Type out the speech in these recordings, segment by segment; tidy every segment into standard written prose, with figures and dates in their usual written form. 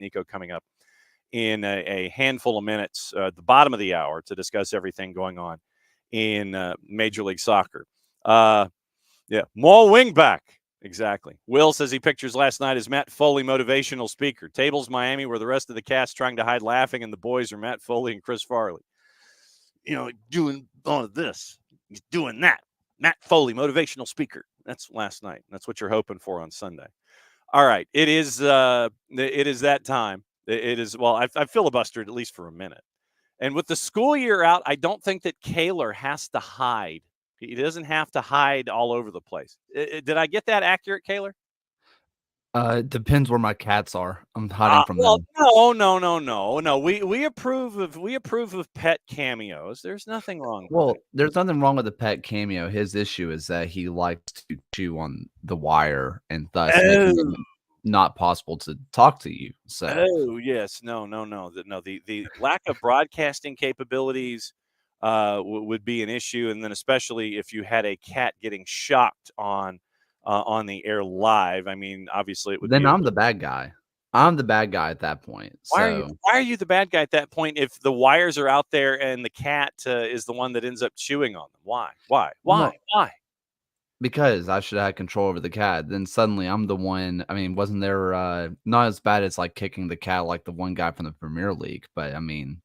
Nico coming up in a handful of minutes at the bottom of the hour to discuss everything going on in Major League Soccer. Yeah, more wingback. Exactly. Will says he pictures last night as Matt Foley motivational speaker. Tables Miami, where the rest of the cast trying to hide laughing, and the boys are Matt Foley and Chris Farley. Doing all of this. He's doing that. Matt Foley, motivational speaker. That's last night. That's what you're hoping for on Sunday. All right. It is that time. It is, well, I filibustered at least for a minute. And with the school year out, I don't think that Kaler has to hide. He doesn't have to hide all over the place. Did I get that accurate, Kaler? It depends where my cats are. I'm hiding from them. No. We approve of pet cameos. There's nothing wrong with Well, that. there's nothing wrong with the pet cameo. His issue is that he likes to chew on the wire and thus making it not possible to talk to you. So, yes, no. The lack of broadcasting capabilities would be an issue, and then especially if you had a cat getting shocked on the air live. I mean, obviously it would then be. I'm the bad guy. I'm the bad guy at that point. Why are you the bad guy at that point if the wires are out there and the cat is the one that ends up chewing on them? Why? Well, because I should have had control over the cat. Then suddenly I'm the one. I mean, wasn't there not as bad as like kicking the cat like the one guy from the Premier League, but I mean,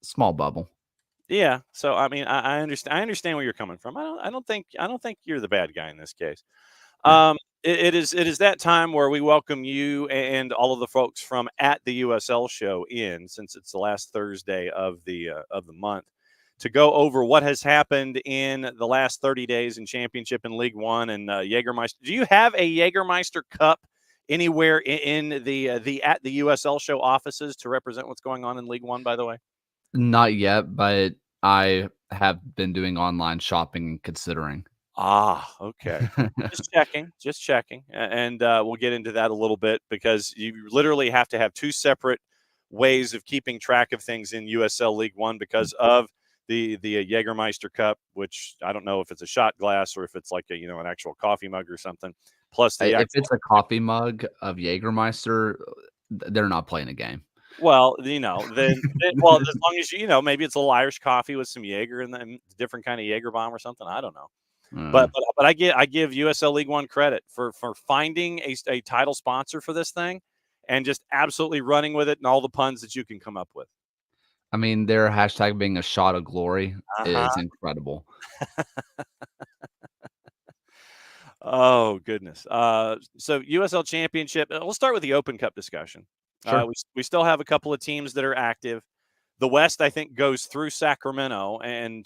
small bubble. Yeah. So I mean, I understand. I understand where you're coming from. I don't think you're the bad guy in this case. No. It is that time where we welcome you and all of the folks from at the USL show in, since it's the last Thursday of the month, to go over what has happened in the last 30 days in Championship and League One and Jägermeister. Do you have a Jägermeister Cup anywhere in the at the USL show offices to represent what's going on in League One? By the way, Not yet, but I have been doing online shopping and considering. Okay. Just checking, and we'll get into that a little bit because you literally have to have two separate ways of keeping track of things in USL League One because of the Jägermeister Cup, which I don't know if it's a shot glass or if it's like an actual coffee mug or something. Plus the If it's a coffee mug of Jägermeister, they're not playing a game. well, then well, as long as maybe it's a little Irish coffee with some Jaeger and then different kind of Jaeger bomb or something. I don't know. But I give USL League One credit for finding a title sponsor for this thing and just absolutely running with it and all the puns that you can come up with. I mean, their hashtag being a shot of glory is incredible. Oh, goodness. So USL Championship, we'll start with the Open Cup discussion. Sure. We still have a couple of teams that are active. The West, I think, goes through Sacramento, and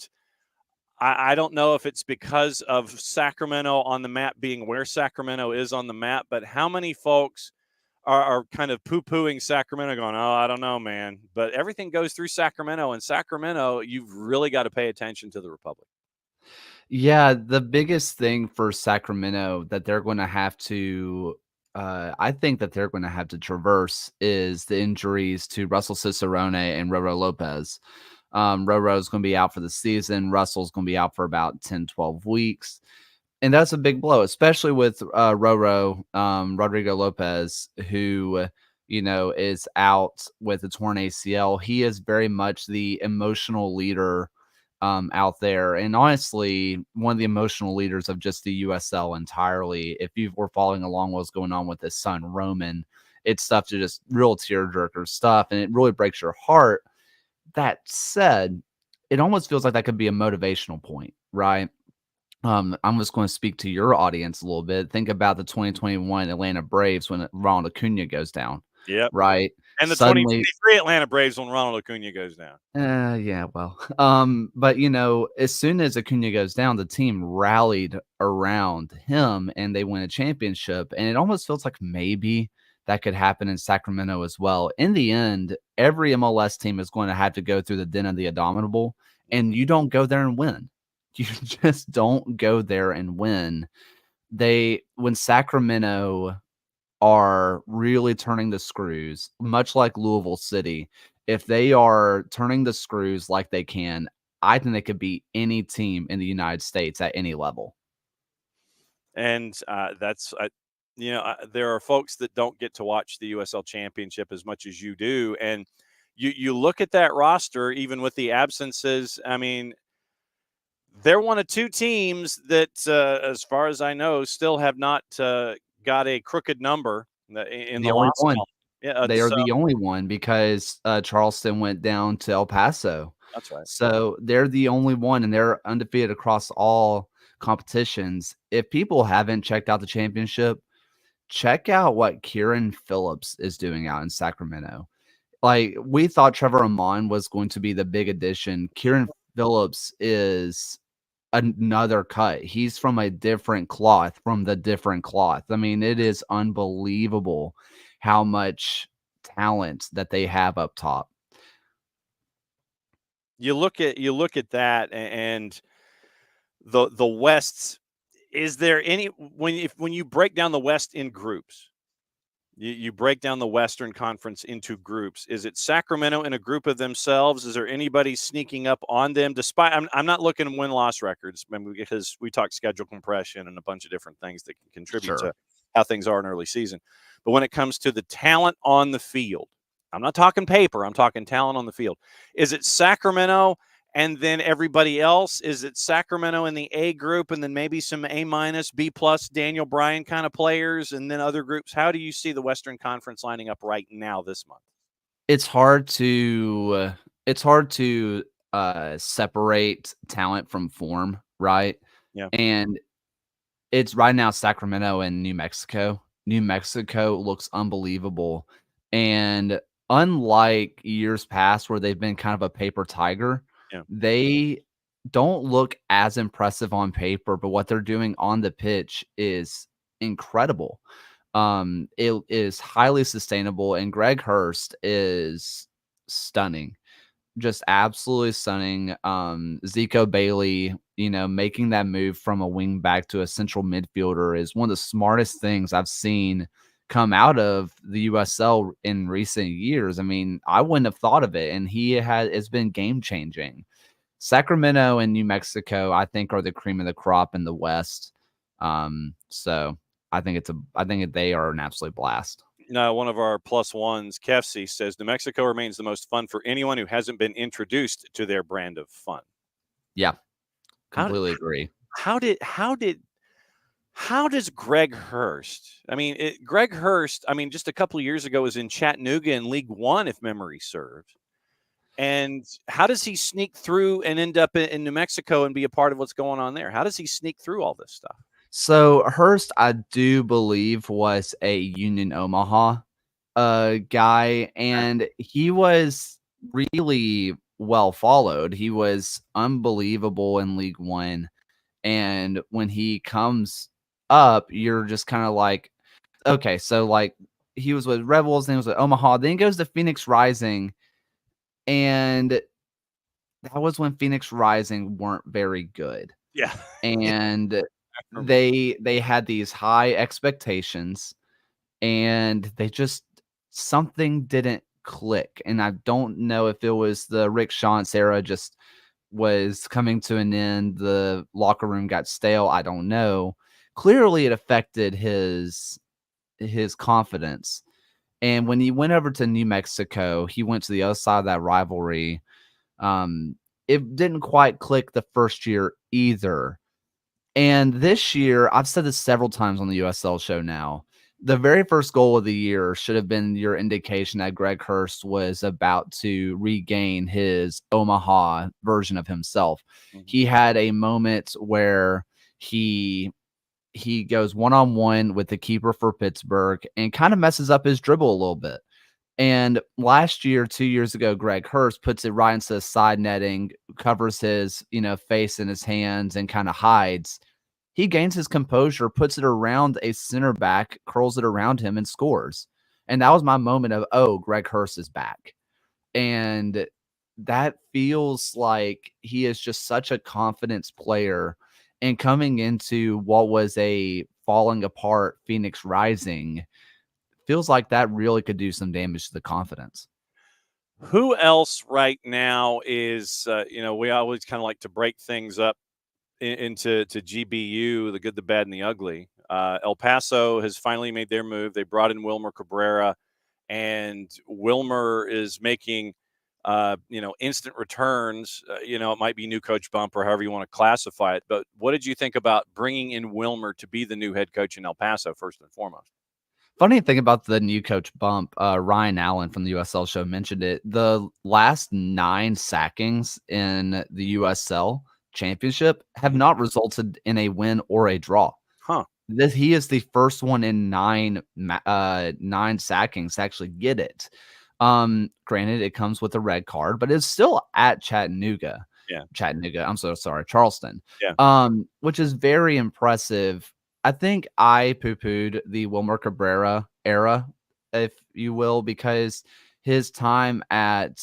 I don't know if it's because of Sacramento on the map being where Sacramento is on the map, but how many folks are kind of poo-pooing Sacramento going, oh, I don't know, man. But everything goes through Sacramento, and Sacramento, you've really got to pay attention to the Republic. Yeah, the biggest thing for Sacramento that they're going to have to I think that they're going to have to traverse is the injuries to Russell Cicerone and Roro Lopez. Roro is going to be out for the season. Russell's going to be out for about 10, 12 weeks. And that's a big blow, especially with Roro, Rodrigo Lopez, who, is out with a torn ACL. He is very much the emotional leader out there. And honestly, one of the emotional leaders of just the USL entirely. If you were following along what's going on with his son, Roman, it's stuff to just real tearjerker stuff. And it really breaks your heart. That said, it almost feels like that could be a motivational point, right? I'm just going to speak to your audience a little bit. Think about the 2021 Atlanta Braves when Ronald Acuna goes down. Yep. Right. And the 2023 Atlanta Braves when Ronald Acuna goes down. Yeah, well. But as soon as Acuna goes down, the team rallied around him and they win a championship. And it almost feels like maybe that could happen in Sacramento as well. In the end, every MLS team is going to have to go through the den of the indomitable, and you don't go there and win. You just don't go there and win. When Sacramento are really turning the screws, much like Louisville City, if they are turning the screws like they can, I think they could beat any team in the United States at any level. And that's there are folks that don't get to watch the USL Championship as much as you do, and you look at that roster, even with the absences. I mean, they're one of two teams that, as far as I know, still have not got a crooked number in The the only loss one. column. Yeah, They are so the only one because, Charleston went down to El Paso. that's right. So, they're the only one, and they're undefeated across all competitions. If people haven't checked out the championship, check out what Kieran Phillips is doing out in Sacramento. Like, we thought Trevor Amon was going to be the big addition. Kieran Phillips is another cut. He's from a different cloth, from the different cloth. I mean, it is unbelievable how much talent that they have up top. You look at that, and the West. Is there any when you break down the West in groups? You break down the Western Conference into groups. Is it Sacramento in a group of themselves? Is there anybody sneaking up on them? Despite I'm not looking at win-loss records, because we talk schedule compression and a bunch of different things that can contribute Sure. to how things are in early season. But when it comes to the talent on the field, I'm not talking paper. I'm talking talent on the field. Is it Sacramento and then everybody else? Is it Sacramento in the A group and then maybe some A minus, B plus Daniel Bryan kind of players and then other groups? How do you see the Western Conference lining up right now this month? It's hard to separate talent from form, right? Yeah. And it's right now Sacramento and New Mexico. New Mexico looks unbelievable, and unlike years past where they've been kind of a paper tiger, Yeah. they don't look as impressive on paper, but what they're doing on the pitch is incredible. It is highly sustainable, and Greg Hurst is stunning. Just absolutely stunning. Zico Bailey, making that move from a wing back to a central midfielder is one of the smartest things I've seen come out of the USL in recent years. I mean, I wouldn't have thought of it, and it's been game changing. Sacramento and New Mexico, I think, are the cream of the crop in the West. So I think they are an absolute blast. Now, one of our plus ones, Kefsi, says New Mexico remains the most fun for anyone who hasn't been introduced to their brand of fun. Yeah, How completely agree. how did how did how does Greg Hurst? I mean, Greg Hurst. I mean, just a couple of years ago was in Chattanooga in League One, if memory serves. And how does he sneak through and end up in New Mexico and be a part of what's going on there? How does he sneak through all this stuff? So Hurst, I do believe, was a Union Omaha guy, and he was really well followed. He was unbelievable in League One, and when he comes up, you're just kind of like, okay, so like he was with Rebels, then he was with Omaha, then he goes to Phoenix Rising, and that was when Phoenix Rising weren't very good. Yeah, And I remember. they had these high expectations, and they just something didn't click, and I don't know if it was the Rick Shantz era just was coming to an end, the locker room got stale, I don't know. Clearly, it affected his confidence, and when he went over to New Mexico, he went to the other side of that rivalry. Um, it didn't quite click the first year either. And this year, I've said this several times on the USL show now. The very first goal of the year should have been your indication that Greg Hurst was about to regain his Omaha version of himself. Mhm. He had a moment where he goes one-on-one with the keeper for Pittsburgh and kind of messes up his dribble a little bit. And last year, 2 years ago, Greg Hurst puts it right into the side netting, covers his, face in his hands and kind of hides. He gains his composure, puts it around a center back, curls it around him and scores. And that was my moment of, oh, Greg Hurst is back. And that feels like he is just such a confidence player. And coming into what was a falling apart Phoenix Rising, feels like that really could do some damage to the confidence. Who else right now is, we always kind of like to break things up into GBU, the good, the bad, and the ugly. El Paso has finally made their move. They brought in Wilmer Cabrera, and Wilmer is making instant returns. It might be new coach bump or however you want to classify it. But what did you think about bringing in Wilmer to be the new head coach in El Paso, first and foremost? Funny thing about the new coach bump, Ryan Allen from the USL show mentioned it. The last 9 sackings in the USL championship have Mhm. not resulted in a win or a draw. Huh. He is the first one in 9 sackings to actually get it. Granted, it comes with a red card, but it's still at Chattanooga. Yeah. I'm so sorry, Charleston. Yeah. Which is very impressive. I think I poo-pooed the Wilmer Cabrera era, if you will, because his time at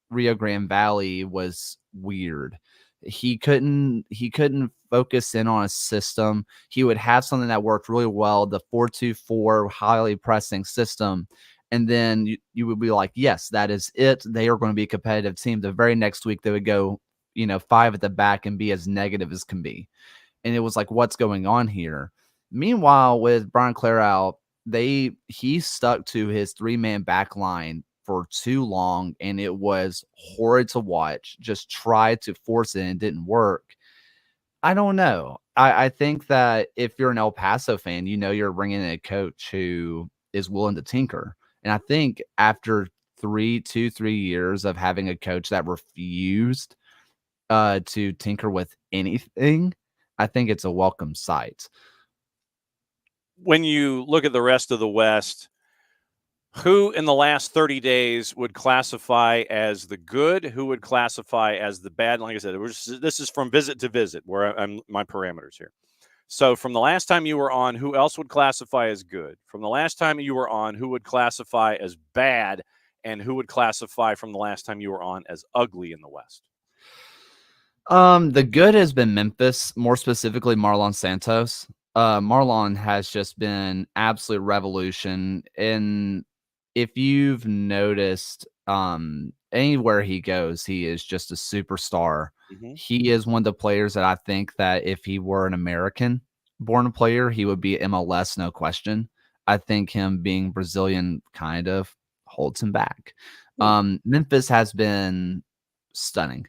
Rio Grande Valley was weird. He couldn't focus in on a system. He would have something that worked really well, the 4-2-4 highly pressing system, and then you would be like, yes, that is it. They are going to be a competitive team. The very next week they would go, 5 at the back and be as negative as can be. And it was like, what's going on here? Meanwhile, with Brian Clairau, he stuck to his 3-man back line for too long, and it was horrid to watch. Just tried to force it and didn't work. I don't know. I think that if you're an El Paso fan, you're bringing in a coach who is willing to tinker. And I think after 3 years of having a coach that refused to tinker with anything, I think it's a welcome sight. When you look at the rest of the West, who in the last 30 days would classify as the good? Who would classify as the bad? Like I said, this is from visit to visit where I'm my parameters here. So from the last time you were on, who else would classify as good? From the last time you were on, who would classify as bad? And who would classify from the last time you were on as ugly in the West? The good has been Memphis, more specifically Marlon Santos. Marlon has just been absolute revolution. And if you've noticed, anywhere he goes, he is just a superstar. Mm-hmm. He is one of the players that I think that if he were an American born player, he would be MLS, no question. I think him being Brazilian kind of holds him back. Memphis has been stunning.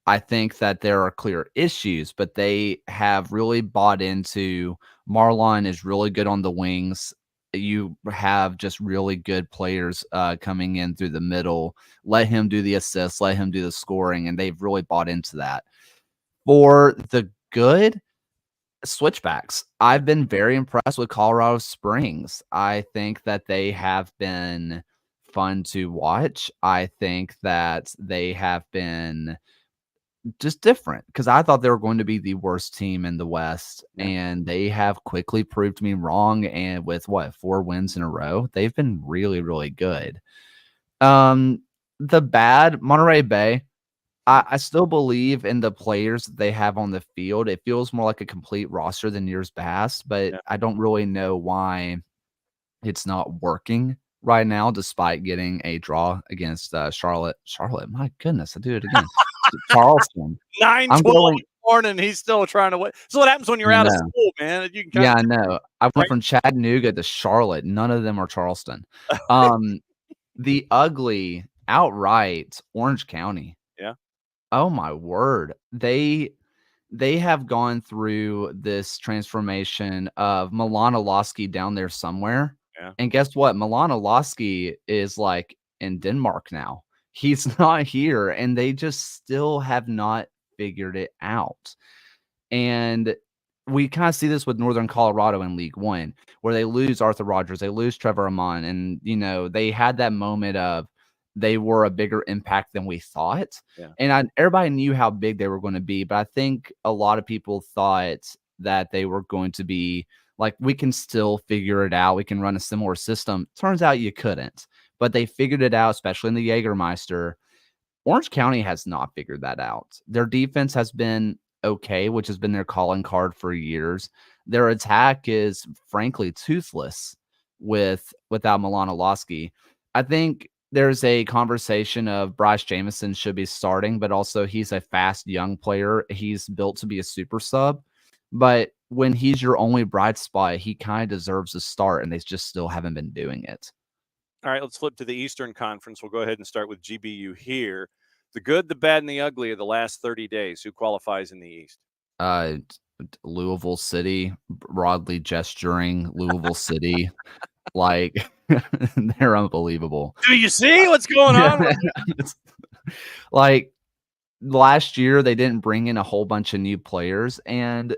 I think that there are clear issues, but they have really bought into Marlon is really good on the wings. You have just really good players coming in through the middle. Let him do the assists, let him do the scoring, and they've really bought into that. For the good, switchbacks. I've been very impressed with Colorado Springs. I think that they have been fun to watch. I think that they have been just different because I thought they were going to be the worst team in the West, Yeah. and they have quickly proved me wrong. And with 4 wins in a row, they've been really, really good. The bad Monterey Bay, I still believe in the players that they have on the field. It feels more like a complete roster than years past, but Yeah. I don't really know why it's not working right now, despite getting a draw against Charlotte. Charlotte, my goodness, I do it again. Charleston. 9:12 in the morning, he's still trying to wait. So what happens when you're out of school, man? You can Yeah, I know. I went from Chattanooga to Charlotte. None of them are Charleston. The ugly outright Orange County. Yeah. Oh my word. They have gone through this transformation of Milanowski down there somewhere. Yeah. And guess what? Milanowski is like in Denmark now. He's not here, and they just still have not figured it out. And we kind of see this with Northern Colorado in League One, where they lose Arthur Rogers, they lose Trevor Amon, and they had that moment of they were a bigger impact than we thought. Yeah. And everybody knew how big they were going to be, but I think a lot of people thought that they were going to be like, we can still figure it out. We can run a similar system. Turns out you couldn't, but they figured it out, especially in the Jägermeister. Orange County has not figured that out. Their defense has been okay, which has been their calling card for years. Their attack is frankly toothless without Milanowski. I think there's a conversation of Bryce Jamison should be starting, but also he's a fast young player. He's built to be a super sub. But when he's your only bright spot, he kind of deserves a start, and they just still haven't been doing it. All right, let's flip to the Eastern Conference. We'll go ahead and start with GBU here. The good, the bad, and the ugly of the last 30 days. Who qualifies in the East? Louisville City, broadly gesturing Louisville City, like they're unbelievable. Do you see what's going on? Like last year, they didn't bring in a whole bunch of new players, and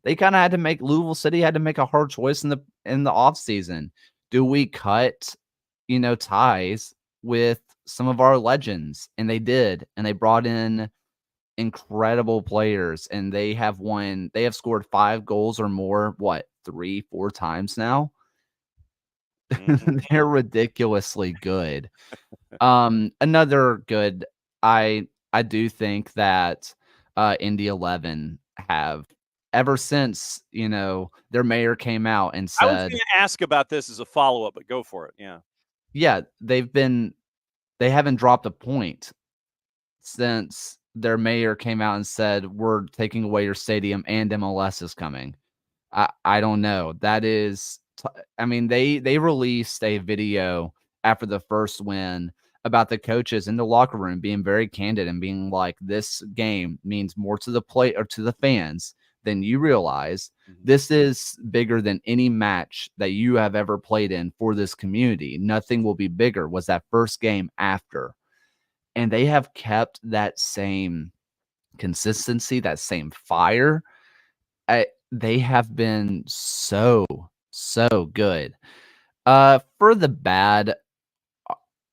they kind of had to make Louisville City had to make a hard choice in the off season. Do we cut, ties with some of our legends? And they did, and they brought in incredible players, and they have scored 5 goals or more, 3-4 times now. They're ridiculously good. Another good, I do think that Indy 11 have ever since, their mayor came out and I was said, going to ask about this as a follow-up, but go for it. Yeah. yeah, they haven't dropped a point since their mayor came out and said, we're taking away your stadium and MLS is coming. I don't know. That is, I mean, they released a video after the first win about the coaches in the locker room being very candid and being like, this game means more to the play or to the fans than you realize. This is bigger than any match that you have ever played in for this community. Nothing will be bigger, was that first game after. And they have kept that same consistency, that same fire. They have been so good. For the bad,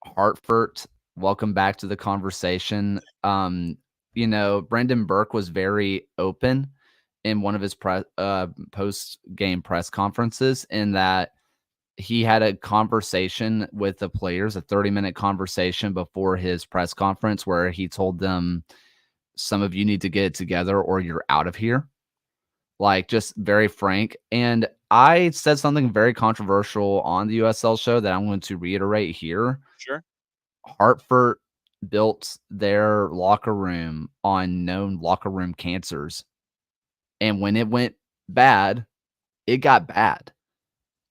Hartford, welcome back to the conversation. Brendan Burke was very open in one of his post-game press conferences in that he had a conversation with the players, a 30-minute conversation before his press conference where he told them, some of you need to get it together or you're out of here. Like, just very frank. And I said something very controversial on the USL show that I'm going to reiterate here. Sure. Hartford built their locker room on known locker room cancers. And when it went bad, it got bad.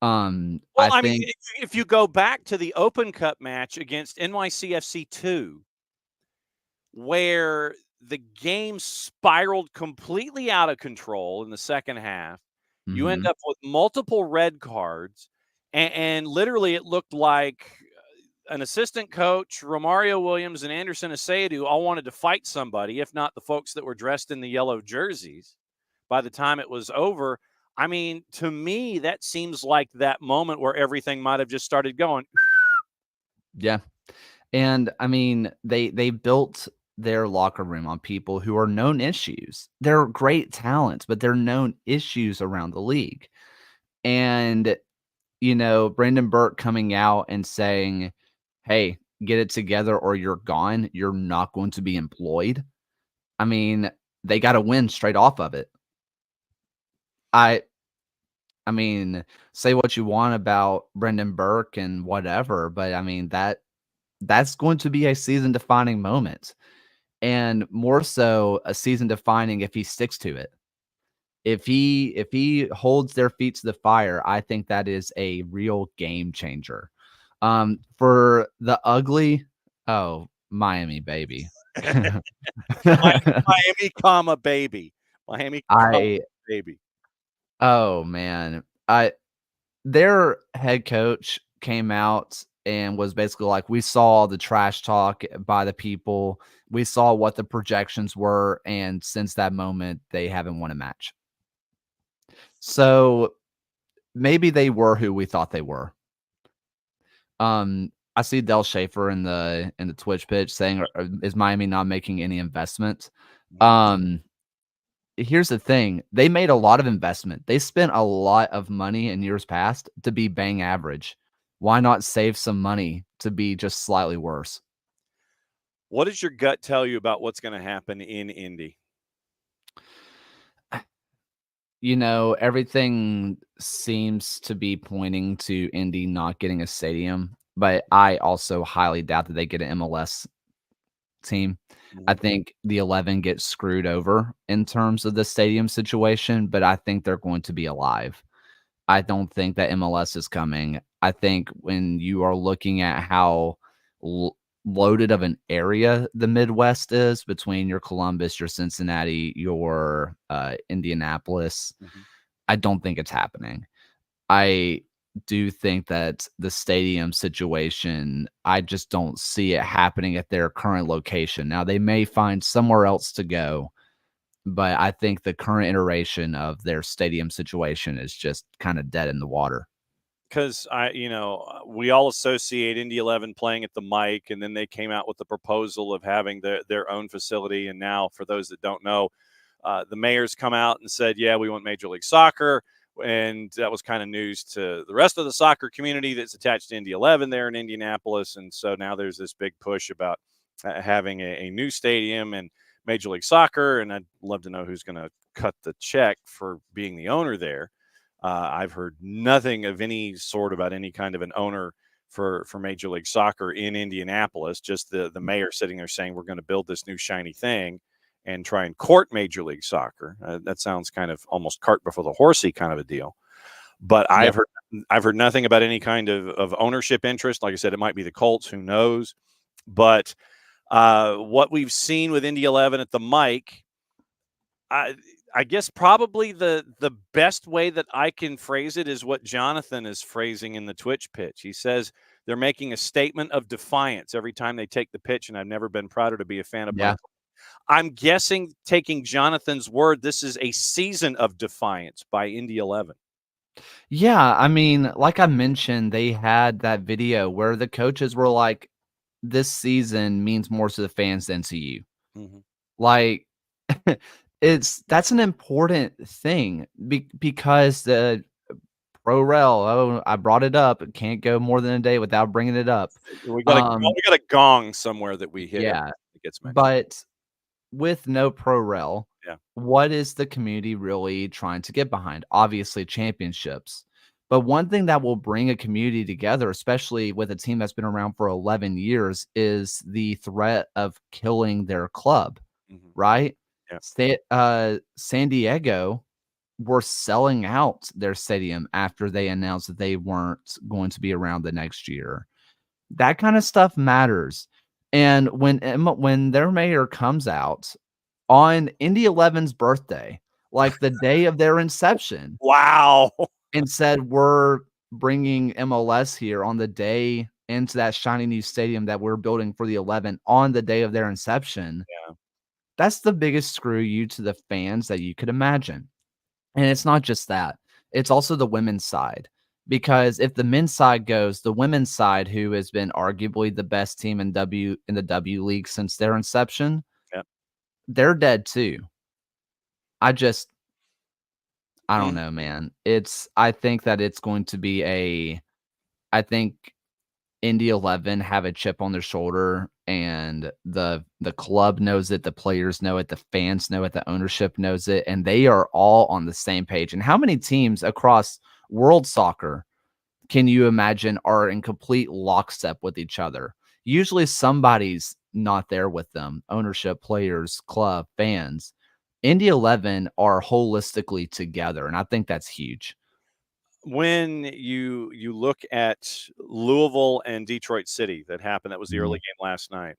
Well, I mean, if you go back to the Open Cup match against NYCFC 2, where the game spiraled completely out of control in the second half, you end up with multiple red cards, and literally it looked like an assistant coach, Romario Williams and Anderson Aseydu, all wanted to fight somebody, if not the folks that were dressed in the yellow jerseys, by the time it was over. I mean, to me, that seems like that moment where everything might have just started going. Yeah. And I mean, they built their locker room on people who are known issues. They're great talents, but they're known issues around the league. And, Brandon Burke coming out and saying, hey, get it together or you're gone. You're not going to be employed. I mean, they got to win straight off of it. I mean, say what you want about Brendan Burke and whatever, but I mean, that's going to be a season defining moment. And more so a season defining if he sticks to it. If he holds their feet to the fire, I think that is a real game changer. For the ugly, Miami, baby. Miami, comma, baby. Miami, comma, baby. Oh, man. Their head coach came out and was basically like, we saw the trash talk by the people. We saw what the projections were. And since that moment, they haven't won a match. So maybe they were who we thought they were. I see Del Schaefer in the Twitch pitch saying, is Miami not making any investment? Here's the thing. They made a lot of investment. They spent a lot of money in years past to be bang average. Why not save some money to be just slightly worse? What does your gut tell you about what's going to happen in Indy? Everything seems to be pointing to Indy not getting a stadium, but I also highly doubt that they get an MLS team. I Mhm. think the 11 gets screwed over in terms of the stadium situation, but I think they're going to be alive. I don't think that MLS is coming. I think when you are looking at how loaded of an area the Midwest is between your Columbus, your Cincinnati, your Indianapolis, Mhm. I don't think it's happening. I do think that the stadium situation, I just don't see it happening at their current location. Now, they may find somewhere else to go, but I think the current iteration of their stadium situation is just kind of dead in the water. Because we all associate Indy 11 playing at the Mike, and then they came out with the proposal of having their own facility. And now, for those that don't know, the mayor's come out and said, "Yeah, we want Major League Soccer," and that was kind of news to the rest of the soccer community that's attached to Indy 11 there in Indianapolis. And so now there's this big push about having a new stadium and Major League Soccer. And I'd love to know who's going to cut the check for being the owner there. I've heard nothing of any sort about any kind of an owner for Major League Soccer in Indianapolis. Just the mayor sitting there saying we're going to build this new shiny thing and try and court Major League Soccer. That sounds kind of almost cart before the horsey kind of a deal. But Yep. I've heard nothing about any kind of ownership interest. Like I said, it might be the Colts. Who knows? But what we've seen with Indy 11 at the Mike, I guess probably the best way that I can phrase it is what Jonathan is phrasing in the Twitch pitch. He says they're making a statement of defiance every time they take the pitch, and I've never been prouder to be a fan of Yeah. Brent. I'm guessing, taking Jonathan's word, this is a season of defiance by Indy 11. Yeah. I mean, like I mentioned, they had that video where the coaches were like, this season means more to the fans than to you. Mm-hmm. Like, that's an important thing because the pro rel, oh, I brought it up. It can't go more than a day without bringing it up. We got a gong somewhere that we hit every Yeah, time it gets mentioned. but with no pro rel, Yeah. what is the community really trying to get behind? Obviously, championships. But one thing that will bring a community together, especially with a team that's been around for 11 years, is the threat of killing their club, Mm-hmm. right? Yeah. San Diego were selling out their stadium after they announced that they weren't going to be around the next year. That kind of stuff matters. And when their mayor comes out on Indy 11's birthday, like the day of their inception, Wow. and said, "We're bringing MLS here on the day into that shiny new stadium that we're building for the 11 on the day of their inception." Yeah. That's the biggest screw you to the fans that you could imagine. And it's not just that, it's also the women's side. Because if the men's side goes, the women's side, who has been arguably the best team in the W League since their inception, Yeah. they're dead too. I just I don't Mm. know, man. I think that it's going to be I think Indy 11 have a chip on their shoulder, and the club knows it, the players know it, the fans know it, the ownership knows it, and they are all on the same page. And how many teams across world soccer can you imagine are in complete lockstep with each other? Usually somebody's not there with them, ownership, players, club, fans. Indy 11 are holistically together, and I think that's huge. When you look at Louisville and Detroit City, that happened, that was the early Mhm. game last night.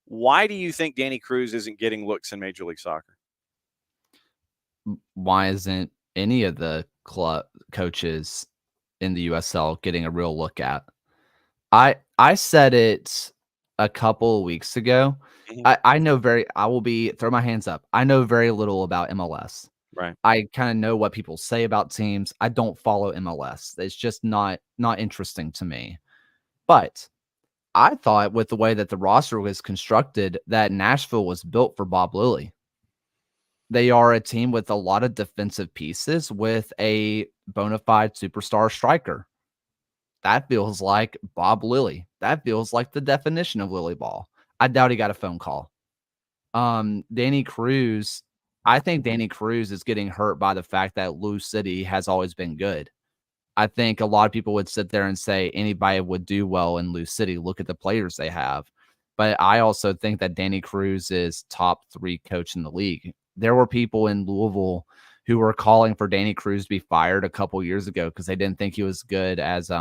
Why do you think Danny Cruz isn't getting looks in Major League Soccer? Why isn't any of the club coaches in the USL getting a real look at? I said it a couple of weeks ago. Mhm. I will be throw my hands up. I know very little about MLS. Right. I kinda know what people say about teams. I don't follow MLS. It's just not interesting to me. But I thought with the way that the roster was constructed that Nashville was built for Bob Lilly. They are a team with a lot of defensive pieces with a bona fide superstar striker. That feels like Bob Lilly. That feels like the definition of Lily ball. I doubt he got a phone call. Danny Cruz, I think Danny Cruz is getting hurt by the fact that Lou City has always been good. I think a lot of people would sit there and say anybody would do well in Lou City. Look at the players they have. but I also think that Danny Cruz is top 3 coach in the league. There were people in Louisville who were calling for Danny Cruz to be fired a couple years ago because they didn't think he was good as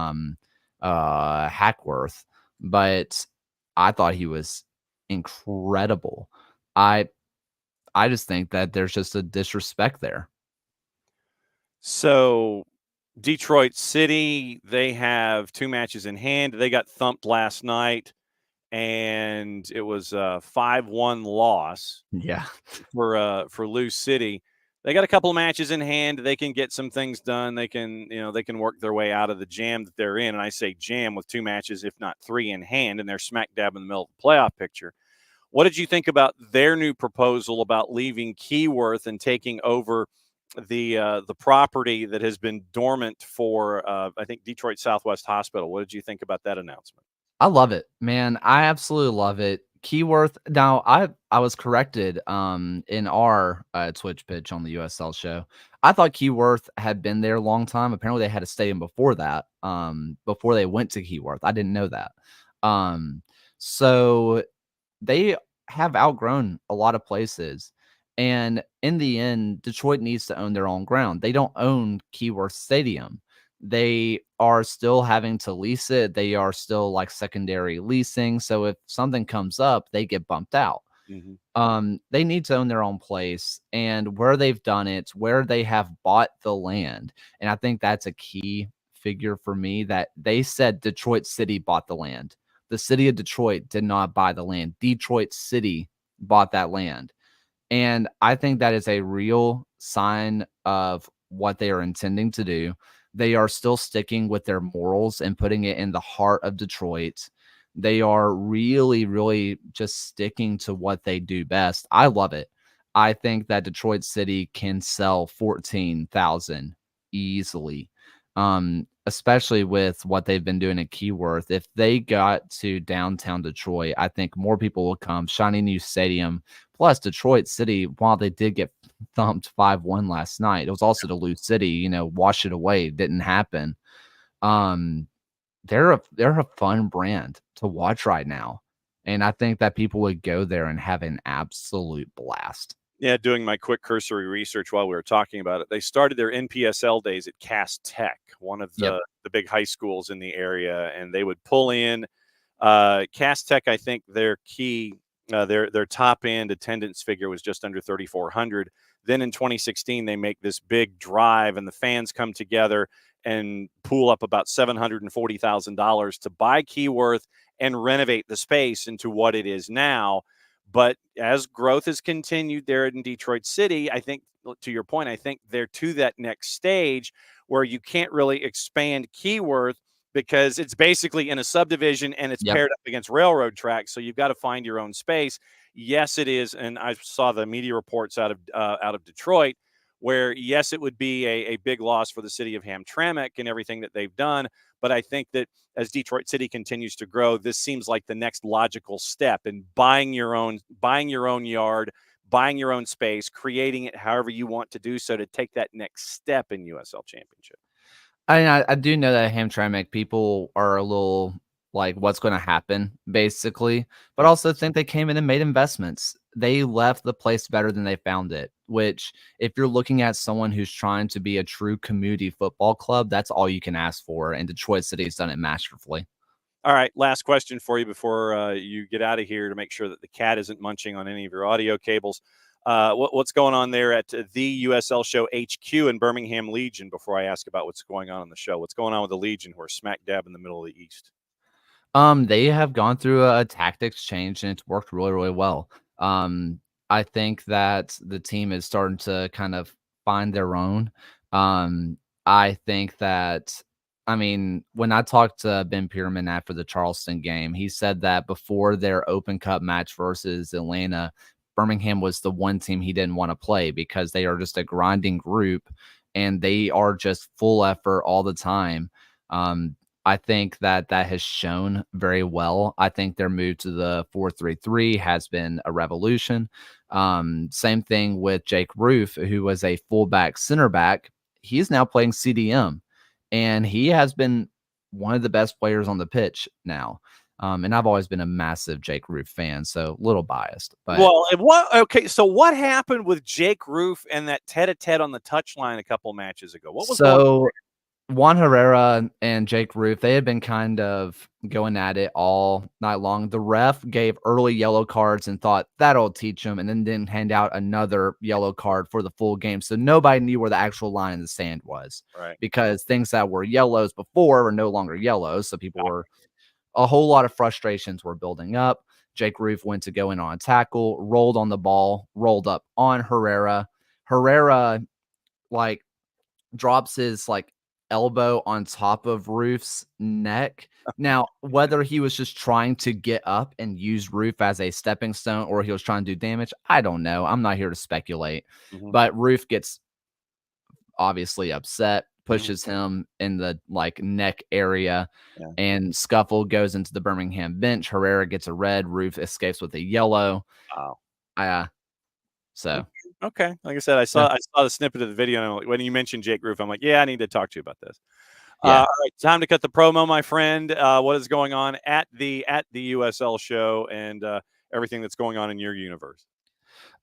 Hackworth, but I thought he was incredible. I I just think that there's just a disrespect there. So Detroit City, they have 2 matches in hand. They got thumped last night, and it was a 5-1 loss Yeah. for Lou City. They got a couple of matches in hand. They can get some things done. They can, they can work their way out of the jam that they're in. And I say jam with 2 matches, if not 3 in hand, and they're smack dab in the middle of the playoff picture. What did you think about their new proposal about leaving Keyworth and taking over the property that has been dormant for I think Detroit Southwest Hospital? What did you think about that announcement? I love it, man. I absolutely love it. Keyworth. Now, I was corrected in our Twitch pitch on the USL show. I thought Keyworth had been there a long time. Apparently, they had a stadium before that. Before they went to Keyworth, I didn't know that. So they have outgrown a lot of places. And in the end, Detroit needs to own their own ground. They don't own Keyworth Stadium. They are still having to lease it. They are still like secondary leasing. So if something comes up, they get bumped out. Mm-hmm. They need to own their own place, and where they've done it, where they have bought the land. And I think that's a key figure for me, that they said Detroit City bought the land. The city of Detroit did not buy the land. Detroit City bought that land. And I think that is a real sign of what they are intending to do. They are still sticking with their morals and putting it in the heart of Detroit. They are really, really just sticking to what they do best. I love it. I think that Detroit City can sell 14,000 easily, especially with what they've been doing at Keyworth. If they got to downtown Detroit, I think more people will come. Shiny new stadium. Plus, Detroit City, while they did get thumped 5-1 last night, it was also to lose City, wash it away. It didn't happen. They're a fun brand to watch right now. And I think that people would go there and have an absolute blast. Yeah, doing my quick cursory research while we were talking about it, they started their NPSL days at Cass Tech, one of the big high schools in the area, and they would pull in Cass Tech. I think their top end attendance figure was just under 3,400. Then in 2016, they make this big drive, and the fans come together and pool up about $740,000 to buy Keyworth and renovate the space into what it is now. But as growth has continued there in Detroit City, I think, to your point, I think they're to that next stage where you can't really expand Keyworth because it's basically in a subdivision and it's paired up against railroad tracks. So you've got to find your own space. Yes, it is. And I saw the media reports out of Detroit where, yes, it would be a big loss for the city of Hamtramck and everything that they've done. But I think that as Detroit City continues to grow, this seems like the next logical step in buying your own yard, buying your own space, creating it however you want to do so to take that next step in USL Championship. I do know that Hamtramck people are a little like, what's going to happen, basically, but also think they came in and made investments. They left the place better than they found it, which, if you're looking at someone who's trying to be a true community football club, that's all you can ask for. And Detroit City has done it masterfully. All right, last question for you before you get out of here, to make sure that the cat isn't munching on any of your audio cables. What's going on there at the USL Show HQ in Birmingham Legion? Before I ask about what's going on the show, what's going on with the Legion, who are smack dab in the middle of the East? They have gone through a tactics change, and it's worked really, really well. I think that the team is starting to kind of find their own. I think that, when I talked to Ben Pierman after the Charleston game, he said that before their Open Cup match versus Atlanta, Birmingham was the one team he didn't want to play because they are just a grinding group and they are just full effort all the time. I think that has shown very well. I think their move to the 4-3-3 has been a revolution. Same thing with Jake Roof, who was a fullback center back. He's now playing CDM, and he has been one of the best players on the pitch now. And I've always been a massive Jake Roof fan, so a little biased. But Well, okay, so what happened with Jake Roof and that tete-a-tete on the touchline a couple matches ago? What was going on? so Juan Herrera and Jake Roof, they had been kind of going at it all night long. The ref gave early yellow cards and thought that'll teach them, and then didn't hand out another yellow card for the full game. So nobody knew where the actual line in the sand was, Right. because things that were yellows before were no longer yellows. So a whole lot of frustrations were building up. Jake Roof went to go in on a tackle, rolled on the ball, rolled up on Herrera. Herrera, like, drops his elbow on top of Roof's neck. Now, whether he was just trying to get up and use Roof as a stepping stone or he was trying to do damage, I don't know. I'm not here to speculate. Mhm. But Roof gets obviously upset, Mhm. pushes him in the neck area, Yeah. and scuffle goes into the Birmingham bench. Herrera gets a red, Roof escapes with a yellow. Wow. So Okay. Like I said, I yeah. saw the snippet of the video, and I'm like, when you mentioned Jake Roof, I'm like, yeah, I need to talk to you about this. Yeah. All right, time to cut the promo, my friend. What is going on at the USL show, and everything that's going on in your universe?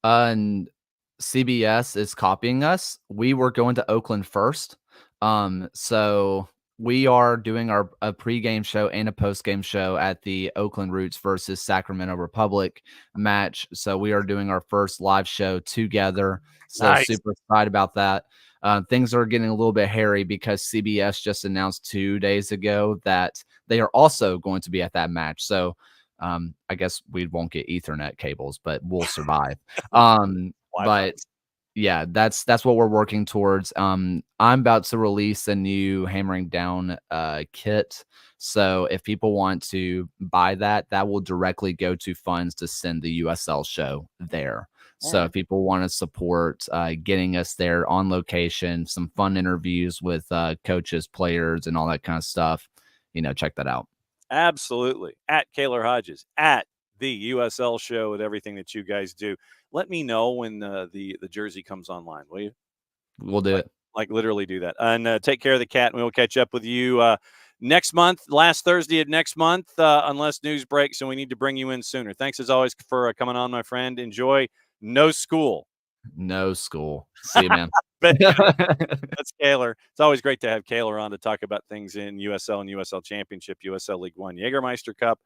And CBS is copying us. We were going to Oakland first. So we are doing a pregame show and a postgame show at the Oakland Roots versus Sacramento Republic match. So we are doing our first live show together. So Nice. super excited about that. Things are getting a little bit hairy because CBS just announced 2 days ago that they are also going to be at that match. So I guess we won't get Ethernet cables, but we'll survive. Wi-Fi. But yeah, that's what we're working towards. I'm about to release a new Hammering Down kit. So if people want to buy that, that will directly go to funds to send the USL show there. All So right. if people want to support getting us there on location, some fun interviews with coaches, players, and all that kind of stuff, check that out. Absolutely. At Kaylor Hodges, at the USL show, with everything that you guys do. Let me know when the jersey comes online, will you? We'll do it. Like literally do that. And take care of the cat, and we will catch up with you next month, last Thursday of next month, unless news breaks and we need to bring you in sooner. Thanks as always for coming on, my friend. Enjoy no school. No school. See you, man. That's Kaylor. It's always great to have Kaylor on to talk about things in USL and USL Championship, USL League One, Jägermeister Cup,